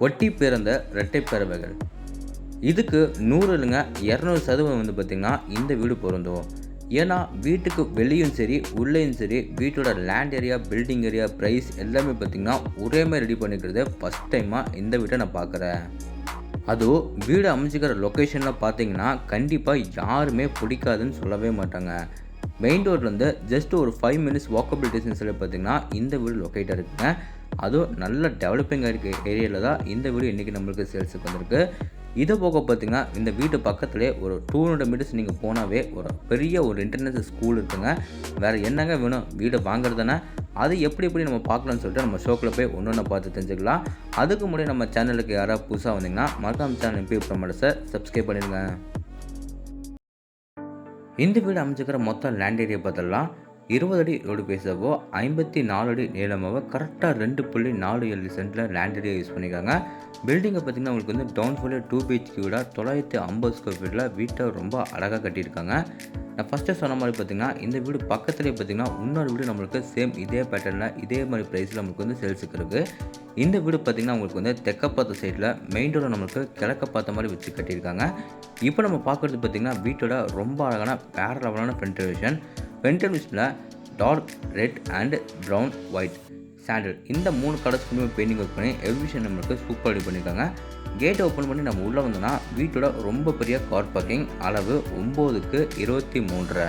ஒட்டி பிறந்த இரட்டை பிறவைகள். இதுக்கு 100 இல்லைங்க 200% வந்து பார்த்திங்கன்னா இந்த வீடு பொருந்தும். ஏன்னா வீட்டுக்கு வெளியும் சரி உள்ளேயும் சரி வீட்டோட land area, building area, price எல்லாமே பார்த்திங்கன்னா ஒரே மாதிரி ரெடி பண்ணிக்கிறது ஃபஸ்ட் டைமாக இந்த வீட்டை நான் பார்க்குறேன். அதுவும் வீடு அமைச்சிக்கிற லொக்கேஷனில் பார்த்தீங்கன்னா கண்டிப்பாக யாருமே பிடிக்காதுன்னு சொல்லவே மாட்டாங்க. மெயின் ரோட்லேருந்து ஜஸ்ட் ஒரு 5 மினிட்ஸ் வாக்கபிள் டிஸ்டன்ஸில் பார்த்தீங்கன்னா இந்த வீடு லொக்கேட்டாக இருக்குங்க. அதுவும் நல்ல டெவலப்பிங்காக இருக்க ஏரியாவில் தான் இந்த வீடு இன்றைக்கி நம்மளுக்கு சேல்ஸுக்கு வந்திருக்கு. இதை போக பார்த்திங்கன்னா இந்த வீட்டு பக்கத்துலேயே ஒரு 200 மீட்டர்ஸ் நீங்கள் போனாவே ஒரு பெரிய ஒரு இன்டர்நேஷனல் ஸ்கூல் இருக்குங்க. வேறு என்னங்க வேணும் வீடை வாங்குறது தானே. அது எப்படி நம்ம பார்க்கலான்னு சொல்லிட்டு நம்ம ஷோக்கில் போய் ஒன்று பார்த்து தெரிஞ்சுக்கலாம். அதுக்கு முன்னாடி நம்ம சேனலுக்கு யாராவது புதுசாக வந்தீங்கன்னா மறக்காம சேனல் எம்பி ப்ரமோட்டர்ஸை சப்ஸ்கிரைப் பண்ணிடுங்க. இந்த வீடு அமைச்சிக்கிற மொத்தம் லேண்ட் ஏரியா பார்த்தலாம் 20 அடி ரோடு பேசவோ 54 அடி நீளமாவோ கரெக்டாக 2.47 சென்டில் லேண்ட் ஏரியா யூஸ் பண்ணியிருக்காங்க. பில்டிங்கை பார்த்திங்கன்னா உங்களுக்கு வந்து டவுன் ஃபுல்லாக 2 BHK வீடாக 950 ஸ்கொயர் ஃபீட்டில் வீட்டை ரொம்ப அழகாக கட்டியிருக்காங்க. நான் ஃபஸ்ட்டு சொன்ன மாதிரி பார்த்திங்கன்னா இந்த வீடு பக்கத்துலேயே பார்த்திங்கன்னா இன்னொரு வீடு நம்மளுக்கு சேம் இதே பேட்டர்னில் இதே மாதிரி ப்ரைஸில் நம்மளுக்கு வந்து சேல்ஸுக்கு இருக்குது. இந்த வீடு பார்த்திங்கன்னா உங்களுக்கு வந்து தெற்க பார்த்த சைடில் மெயின் ரோட நம்மளுக்கு கிழக்க பார்த்த மாதிரி வச்சு கட்டியிருக்காங்க. இப்போ நம்ம பார்க்குறது பார்த்திங்கன்னா வீட்டோட ரொம்ப அழகான வேறு லெவலான ஃப்ரண்ட் எலிவேஷன். ஃப்ரண்ட் எலிவேஷனில் dark red and brown white சாண்டில் இந்த 3 கலர்ஸ்க்குமே பெயிண்டிங் ஒர்க் பண்ணி எலிவேஷன் நம்மளுக்கு சூப்பர் ரெடி பண்ணியிருக்காங்க. கேட்டை ஓப்பன் பண்ணி நம்ம உள்ளே வந்தோம்னா வீட்டோட ரொம்ப பெரிய கார் பார்க்கிங் அளவு 9x23.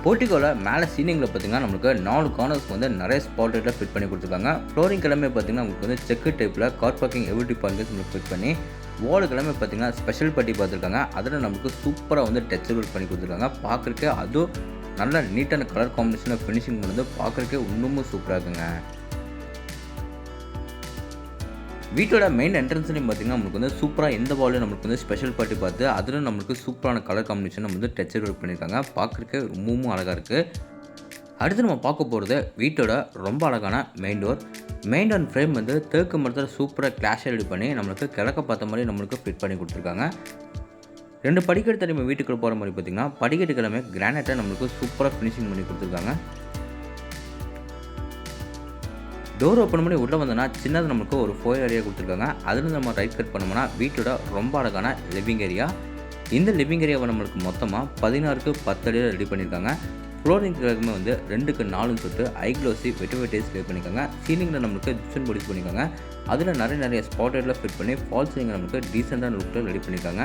போர்ட்டிகோவில் மேலே சீலிங்கில் பார்த்திங்கன்னா நம்மளுக்கு 4 கார்னர்ஸ்க்கு வந்து நிறைய ஸ்பாட் லைட்டில் ஃபிட் பண்ணி கொடுத்துருக்காங்க. ஃப்ளோரிங் கிழமை பார்த்திங்கன்னா உங்களுக்கு வந்து செக்கு டைப்பில் கார் பார்க்கிங் எவ்ரி பார்க்கிங்ஸ் நம்மளுக்கு ஃபிட் பண்ணி வால் கிழமை பார்த்திங்கன்னா ஸ்பெஷல் பட்டி பார்த்துருக்காங்க. அதில் நம்மளுக்கு சூப்பராக வந்து டச் ஒர்க் பண்ணி கொடுத்துருக்காங்க. பார்க்குறக்கே அதுவும் நல்ல நீட்டான கலர் காம்பினேஷனில் ஃபினிஷிங் பண்ணது பார்க்குறக்கே இன்னமும் சூப்பராக இருக்குங்க. வீட்டோட மெயின் என்ட்ரன்ஸ்லையும் பார்த்திங்கன்னா நம்மளுக்கு வந்து சூப்பராக எந்த வாலையும் நம்மளுக்கு வந்து ஸ்பெஷல் பார்ட்டி பார்த்து அதில் நம்மளுக்கு சூப்பரான கலர் காம்பினேஷன் நம்ம வந்து டச்சர் ஒர்க் பண்ணியிருக்காங்க. பார்க்குறக்கே ரொம்பவும் அழகாக இருக்குது. அடுத்து நம்ம பார்க்க போகிறது வீட்டோட ரொம்ப அழகான main door. Main door frame வந்து தேக்கு மரத்தில் சூப்பராக கிளாஷ் ரெடி பண்ணி நம்மளுக்கு கிழக்க பார்த்த மாதிரி நம்மளுக்கு ஃபிட் பண்ணி கொடுத்துருக்காங்க. 2 படிக்கட்டு நம்ம வீட்டுக்குள்ளே போகிற மாதிரி பார்த்திங்கன்னா படிக்கட்டு கிழமை கிரானைட்டை நம்மளுக்கு சூப்பராக ஃபினிஷிங் பண்ணி கொடுத்துருக்காங்க. டோர் ஓப்பன் பண்ணி உள்ளே வந்தோன்னா சின்னது நம்மளுக்கு ஒரு ஃபோர் ஏரியா கொடுத்துருக்காங்க. அதில் நம்ம ரைட் கட் பண்ணோம்னா வீட்டோட ரொம்ப அழகான லிவிங் ஏரியா. இந்த லிவிங் ஏரியாவை நம்மளுக்கு மொத்தமாக 16x10 அடியில் ரெடி பண்ணியிருக்காங்க. ஃப்ளோரிங் கிழக்குமே வந்து 2x4 சொல்லிட்டு ஐக்ளோசி வெட்டிவேட்டேஸ் லே பண்ணியிருக்காங்க. சீலிங்கில் நம்மளுக்கு ஜிப்சன் பொடி பண்ணியிருக்காங்க. அதில் நிறைய ஸ்பாட் லைட்டில் ஃபிட் பண்ணி ஃபால் சீலிங் நம்மளுக்கு டீசெண்டான லுக்கில் ரெடி பண்ணியிருக்காங்க.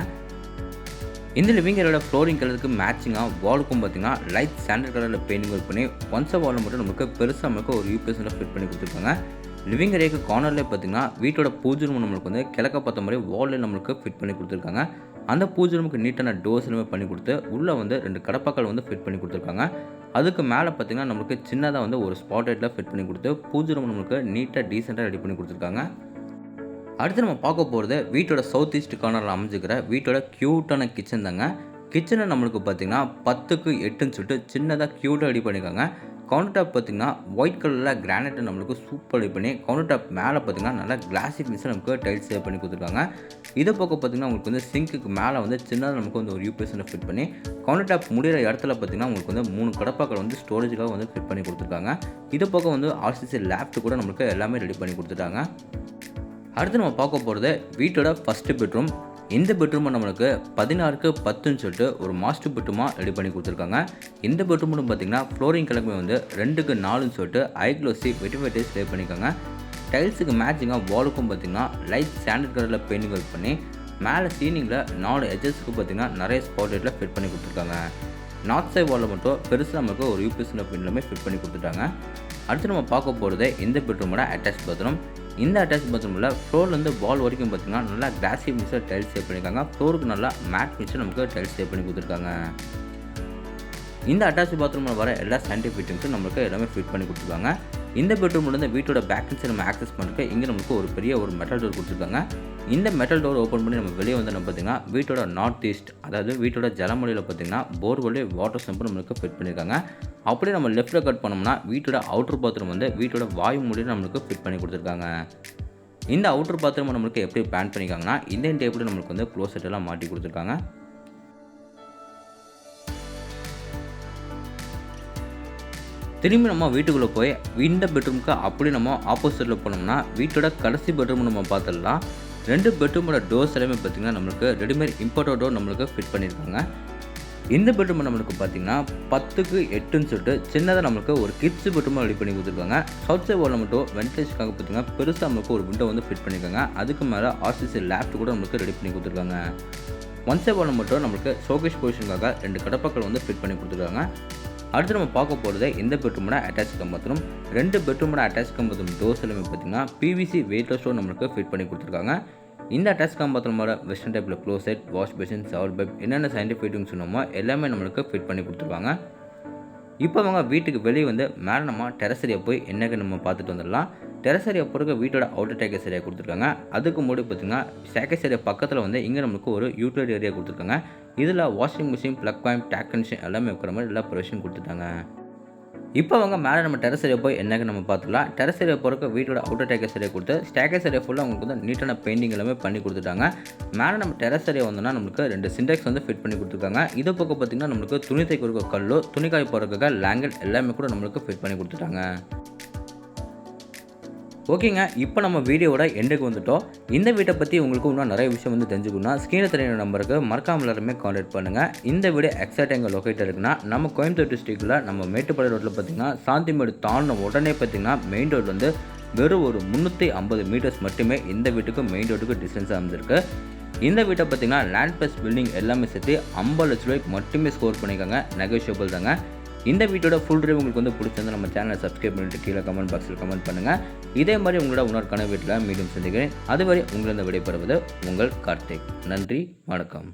இந்த லிவிங் ஏரியாவோட ஃப்ளோரிங் கலருக்கு மேட்சிங்காக வாலுக்கும் பார்த்திங்கன்னா லைட் சாண்டல் கலரில் பெயிண்டிங் ஒர்க் பண்ணி ஒன்ஸ் வாலில் மட்டும் நமக்கு பெருசாக நம்மளுக்கு ஒரு யூபிஎஸ்ஸில் ஃபிட் பண்ணி கொடுத்துருக்காங்க. லிவிங் ஏரியாவுக்கு கார்னர்லேயே பார்த்திங்கன்னா வீட்டோட பூஜை ரூம் நம்மளுக்கு வந்து கிழக்க பார்த்த மாதிரி வாலில் நம்மளுக்கு ஃபிட் பண்ணி கொடுத்துருக்காங்க. அந்த பூஜை ரூமுக்கு நீட்டான டோர்ஸ் எல்லாமே பண்ணி கொடுத்து உள்ளே வந்து 2 கடப்பாக்கள் வந்து ஃபிட் பண்ணி கொடுத்துருக்காங்க. அதுக்கு மேலே பார்த்திங்கன்னா நம்மளுக்கு சின்னதாக வந்து ஒரு ஸ்பாட் லைட்டில் ஃபிட் பண்ணி கொடுத்து பூஜை ரூம் நம்மளுக்கு நீட்டாக டீசெண்டாக ரெடி பண்ணி கொடுத்துருக்காங்க. அடுத்து நம்ம பார்க்க போகிறது வீட்டோட சவுத் ஈஸ்ட் கார்னரில் அமைஞ்சிக்கிற வீட்டோட க்யூட்டான கிச்சன் தாங்க. கிச்சனை நம்மளுக்கு பார்த்திங்கன்னா 10x8ன்னு சொல்லிட்டு சின்னதாக க்யூட்டாக ரெடி பண்ணியிருக்காங்க. கவுண்டர் டாப் பார்த்திங்கன்னா ஒயிட் கலரில் கிரானைட்டை நம்மளுக்கு சூப்பர் ரெடி பண்ணி கவுண்டர் டாப் மேலே பார்த்திங்கன்னா நல்லா கிளாசிக் ஃபினிஷில் நமக்கு டைல்ஸ் சேவ் பண்ணி கொடுத்துருக்காங்க. இதை பக்கம் பார்த்திங்கன்னா உங்களுக்கு வந்து சிங்க்குக்கு மேலே வந்து சின்னதாக நமக்கு வந்து ஒரு யூபிஎஸ்ஸில் ஃபிட் பண்ணி கவுண்டர் டாப் முடிகிற இடத்துல பார்த்திங்கன்னா உங்களுக்கு வந்து 3 கடப்பாக்கள் வந்து ஸ்டோரேஜுக்காக வந்து ஃபிட் பண்ணி கொடுத்துருக்காங்க. இதை பக்கம் வந்து ஆர்சிசி லேப்ட்டு கூட நம்மளுக்கு எல்லாமே ரெடி பண்ணி கொடுத்துட்டாங்க. அடுத்து நம்ம பார்க்க போகிறது வீட்டோட ஃபஸ்ட்டு பெட்ரூம். இந்த பெட்ரூமை நம்மளுக்கு 16x10ன்னு சொல்லிட்டு ஒரு மாஸ்டர் பெட்ரூமாக ரெடி பண்ணி கொடுத்துருக்காங்க. இந்த பெட்ரூம்னு பார்த்திங்கன்னா ஃப்ளோரிங் கிழமை வந்து 2x4ன்னு சொல்லிட்டு ஐக்ளோசி வெட்டிவேட்டேஸ் லே பண்ணியிருக்காங்க. டைல்ஸுக்கு மேட்சிங்காக வாலுக்கும் பார்த்திங்கன்னா லைட் சாண்டல் கலரில் பெயிண்டிங் ஒர்க் பண்ணி மேலே சீலிங்கில் 4 எட்ஜஸ்க்கு பார்த்திங்கன்னா நிறைய ஸ்பாட் லைட்டில் ஃபிட் பண்ணி கொடுத்துருக்காங்க. நார்த் சைட் வாலில் மட்டும் பெருசாக நமக்கு ஒரு யூபிஎஸ்ஸில் பின்னுமே ஃபிட் பண்ணி கொடுத்துட்டாங்க. அடுத்து நம்ம பார்க்க போகிறது இந்த பெட்ரூமோட அட்டாச் பாத்ரூம். இந்த அட்டாச் பாத்ரூமில் ஃப்ளோர்லேருந்து வால் வரைக்கும் பார்த்திங்கன்னா நல்லா கிளாசி ஃபினிஷில் டைல்ஸ் சேவ் பண்ணியிருக்காங்க. ஃப்ளோருக்கு நல்லா மேட் ஃபினிஷில் நமக்கு டைல்ஸ் சேவ் பண்ணி கொடுத்துருக்காங்க. இந்த அட்டாச் பாத்ரூமில் வர எல்லா சானிட்டரி ஃபிட்டிங்ஸும் நம்மளுக்கு எல்லாமே ஃபிட் பண்ணி கொடுத்துருக்காங்க. இந்த பெட்ரூம்லேருந்து வீட்டோட பேக் சைடு நம்ம ஆக்சஸ் பண்ணுறதுக்கு இங்கே நம்மளுக்கு ஒரு பெரிய ஒரு மெட்டல் டோர் கொடுத்துருக்காங்க. இந்த மெட்டல் டோர் ஓப்பன் பண்ணி நம்ம வெளியே வந்து நம்ம பார்த்திங்கன்னா வீட்டோட நார்த் ஈஸ்ட் அதாவது வீட்டோட ஜலமொழியில் பார்த்திங்கன்னா போர்வெல் வாட்டர் சம்பு நம்மளுக்கு ஃபிட் பண்ணியிருக்காங்க. அப்படியே நம்ம லெஃப்ட்டில் கட் பண்ணோம்னா வீட்டோட அவுட்டர் பாத்ரூம் வந்து வீட்டோட வாயு மூலையில் நம்மளுக்கு ஃபிட் பண்ணி கொடுத்துருக்காங்க. இந்த அவுட்டர் பாத்ரூம் நம்மளுக்கு எப்படி பிளான் பண்ணியிருக்காங்கன்னா இந்த டேபிள் நம்மளுக்கு வந்து க்ளோசெட் எல்லாம் மாட்டி கொடுத்துருக்காங்க. திரும்பி நம்ம வீட்டுக்குள்ளே போய் இந்த பெட்ரூமுக்கு அப்படி நம்ம ஆப்போசிட்டில் போனோம்னா வீட்டோட கடைசி பெட்ரூம் நம்ம பார்த்துடலாம். 2 பெட்ரூமோட டோர்ஸ் எல்லாமே பார்த்திங்கன்னா நம்மளுக்கு ரெடிமேட் இம்போர்ட்டட் டோர் நம்மளுக்கு ஃபிட் பண்ணியிருக்காங்க. இந்த பெட்ரூம் நம்மளுக்கு பார்த்திங்கன்னா 10க்கு 8ன்னு சொல்லிட்டு சின்னதாக நம்மளுக்கு ஒரு கிட்ஸ் பெட்ரூமாக ரெடி பண்ணி கொடுத்துருக்காங்க. சவுத் சைட் வாலில் மட்டும் வென்டிலேஷனுக்காக பார்த்திங்கன்னா பெருசாக நம்மளுக்கு ஒரு விண்டோ வந்து ஃபிட் பண்ணியிருக்காங்க. அதுக்கு மேலே ஆர்சிசி லேப்ட் கூட நம்மளுக்கு ரெடி பண்ணி கொடுத்துருக்காங்க. ஒன் சைட் வாலில் மட்டும் நம்மளுக்கு ஷோகேஸ் பொசிஷனுக்காக 2 கடப்பாக்கள் வந்து ஃபிட் பண்ணி கொடுத்துருக்காங்க. அடுத்து நம்ம பார்க்க போகிறது இந்த பெட்ரூமோட அட்டாச் பாத்ரூம். 2 பெட்ரூமோட அட்டாச் பாத்ரூம் டோர்ஸ் எல்லாமே பார்த்திங்கன்னா பிவிசி வெயிட்லெஸ் டோர் நம்மளுக்கு ஃபிட் பண்ணி கொடுத்துருக்காங்க. இந்த அட்டாச் பாத்ரூமோட வெஸ்டர்ன் டைப்பில் closet, wash basin, shower pipe என்னென்ன சயின்டிஃபிக் ஃபிட்டிங்ஸ் சொன்னோமோ எல்லாமே நம்மளுக்கு ஃபிட் பண்ணி கொடுத்துருக்காங்க. இப்போ அவங்க வீட்டுக்கு வெளியே வந்து மேலே நம்ம டெரஸ் ஏரியா போய் என்னக்கு நம்ம பார்த்துட்டு வந்துடலாம். டெரஸ் ஏரியா போகிறக்கு வீட்டோட அவுட்டர் டேக்கஸ் ஏரியா கொடுத்துருக்காங்க. அதுக்கு முன்னாடி பார்த்திங்கன்னா ஸ்டேக்கஸ் ஏரியா பக்கத்தில் வந்து இங்கே நம்மளுக்கு ஒரு யூட்டிலிட்டி ஏரியா கொடுத்துருக்காங்க. இதில் washing machine, plug point, take connection எல்லாமே வைக்கிற மாதிரி எல்லா ப்ரொவிஷன் கொடுத்துட்டாங்க. இப்போ அவங்க மேலே நம்ம டெரஸ் ஏரியா போய் என்னக்கு நம்ம பார்த்துக்கலாம். டெரஸ் ஏரியா போகிறக்கு வீட்டோட அவுட்டர் டேக்கஸ் ஏரியா கொடுத்து ஸ்டேக்கஸ் ஏரியா ஃபுல்லாக அவங்களுக்கு வந்து நீட்டான பெயிண்டிங் எல்லாமே பண்ணி கொடுத்துட்டாங்க. மேலே நம்ம டெரஸ் ஏரியா வந்தோம்னா நம்மளுக்கு 2 சிண்டெக்ஸ் வந்து ஃபிட் பண்ணி கொடுத்துருக்காங்க. இது பக்கம் பார்த்திங்கன்னா நம்மளுக்கு துணி தைக்கிறதுக்கு கல்லோ, துணிக்காய போகிறதுக்காக லேங்கட் எல்லாமே கூட நம்மளுக்கு ஃபிட் பண்ணி கொடுத்துட்டாங்க. ஓகேங்க, இப்போ நம்ம வீடியோவோட எண்டுக்கு வந்துட்டோம். இந்த வீட்டை பற்றி உங்களுக்கு இன்னும் நிறைய விஷயம் வந்து தெரிஞ்சுக்கணும்னா ஸ்க்ரீனில் தெரியுற நம்பருக்கு மறக்காமல் எல்லாருமே கான்டாக்ட் பண்ணுங்கள். இந்த வீடியோ எக்ஸாக்ட் எங்கே லொக்கேட் இருக்குன்னா நம்ம கோயம்புத்தூர் டிஸ்ட்ரிக்டில் நம்ம மேட்டுப்பாளையம் ரோட்டில் பார்த்திங்கன்னா சாந்திமேடு தாண்டின உடனே பார்த்திங்கன்னா மெயின் ரோடு வந்து வெறும் ஒரு 350 மீட்டர்ஸ் மட்டுமே இந்த வீட்டுக்கு மெயின் ரோட்டுக்கு டிஸ்டன்ஸாக அமைஞ்சிருக்கு. இந்த வீட்டை பார்த்திங்கன்னா லேண்ட் ப்ளஸ் பில்டிங் எல்லாமே சேர்த்து 50 லட்ச ரூபாய்க்கு மட்டுமே ஸ்கோர் பண்ணியிருக்காங்க. நெகோஷியபிள் தாங்க. இந்த வீட்டோட ஃபுல் ரிவ்யூ உங்களுக்கு வந்து பிடிச்சிருந்தா நம்ம சேனலை சப்ஸ்கிரைப் பண்ணிட்டு கீழே கமெண்ட் பாக்ஸில் கமெண்ட் பண்ணுங்கள். இதே மாதிரி உங்களோட இன்னொரு வீட்டில் மீண்டும் சந்திக்கிறேன். அதுவரை உங்களிடம் விடைபெறுவது உங்கள் கார்த்திக். நன்றி, வணக்கம்.